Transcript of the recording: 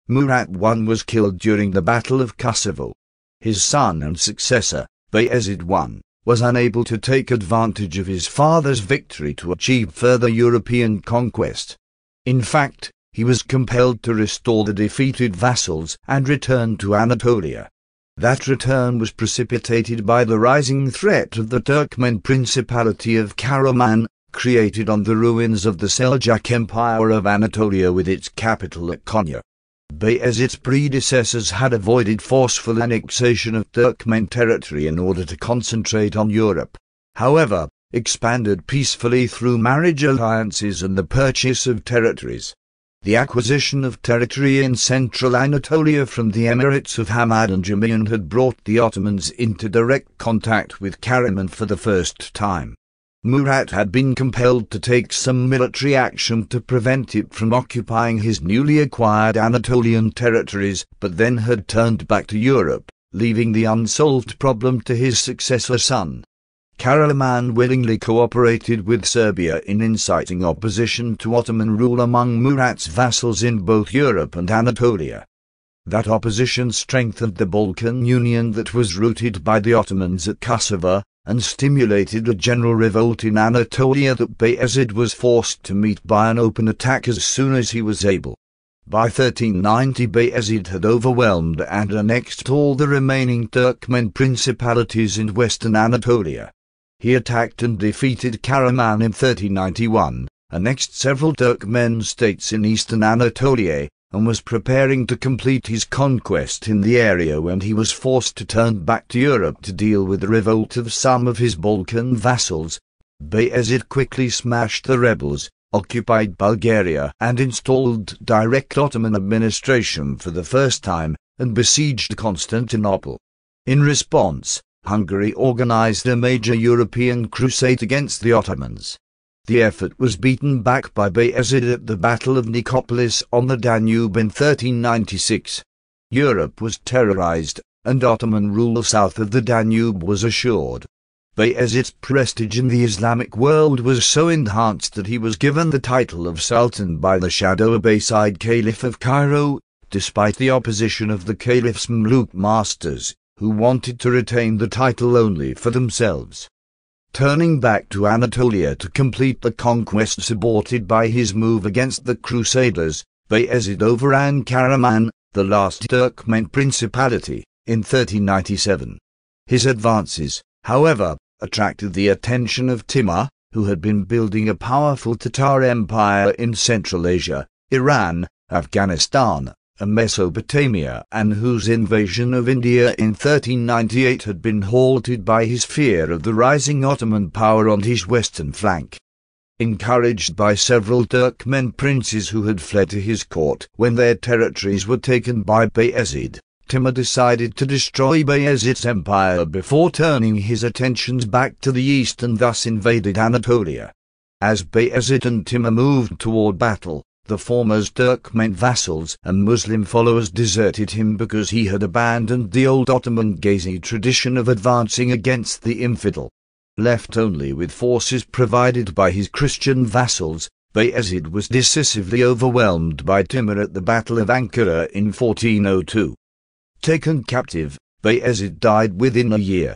Murad I was killed during the Battle of Kosovo. His son and successor, Bayezid I, was unable to take advantage of his father's victory to achieve further European conquest. In fact, he was compelled to restore the defeated vassals and return to Anatolia. That return was precipitated by the rising threat of the Turkmen Principality of Karaman, created on the ruins of the Seljuk Empire of Anatolia with its capital at Konya. Bayezid's predecessors had avoided forceful annexation of Turkmen territory in order to concentrate on Europe. However, expanded peacefully through marriage alliances and the purchase of territories. The acquisition of territory in central Anatolia from the emirates of Hamad and Jumian had brought the Ottomans into direct contact with Karaman for the first time. Murad had been compelled to take some military action to prevent it from occupying his newly acquired Anatolian territories, but then had turned back to Europe, leaving the unsolved problem to his successor son. Karaman willingly cooperated with Serbia in inciting opposition to Ottoman rule among Murad's vassals in both Europe and Anatolia. That opposition strengthened the Balkan Union that was rooted by the Ottomans at Kosovo, and stimulated a general revolt in Anatolia that Bayezid was forced to meet by an open attack as soon as he was able. By 1390 Bayezid had overwhelmed and annexed all the remaining Turkmen principalities in western Anatolia. He attacked and defeated Karaman in 1391, annexed several Turkmen states in eastern Anatolia, and was preparing to complete his conquest in the area when he was forced to turn back to Europe to deal with the revolt of some of his Balkan vassals. Bayezid quickly smashed the rebels, occupied Bulgaria and installed direct Ottoman administration for the first time, and besieged Constantinople. In response, Hungary organized a major European crusade against the Ottomans. The effort was beaten back by Bayezid at the Battle of Nicopolis on the Danube in 1396. Europe was terrorized, and Ottoman rule south of the Danube was assured. Bayezid's prestige in the Islamic world was so enhanced that he was given the title of Sultan by the shadow Abbasid Caliph of Cairo, despite the opposition of the Caliph's Mamluk masters, who wanted to retain the title only for themselves. Turning back to Anatolia to complete the conquests aborted by his move against the Crusaders, Bayezid overran Karaman, the last Turkmen principality, in 1397. His advances, however, attracted the attention of Timur, who had been building a powerful Tatar empire in Central Asia, Iran, Afghanistan, and Mesopotamia, and whose invasion of India in 1398 had been halted by his fear of the rising Ottoman power on his western flank. Encouraged by several Turkmen princes who had fled to his court when their territories were taken by Bayezid, Timur decided to destroy Bayezid's empire before turning his attentions back to the east and thus invaded Anatolia. As Bayezid and Timur moved toward battle, the former's Turkmen vassals and Muslim followers deserted him because he had abandoned the old Ottoman Ghazi tradition of advancing against the infidel. Left only with forces provided by his Christian vassals, Bayezid was decisively overwhelmed by Timur at the Battle of Ankara in 1402. Taken captive, Bayezid died within a year.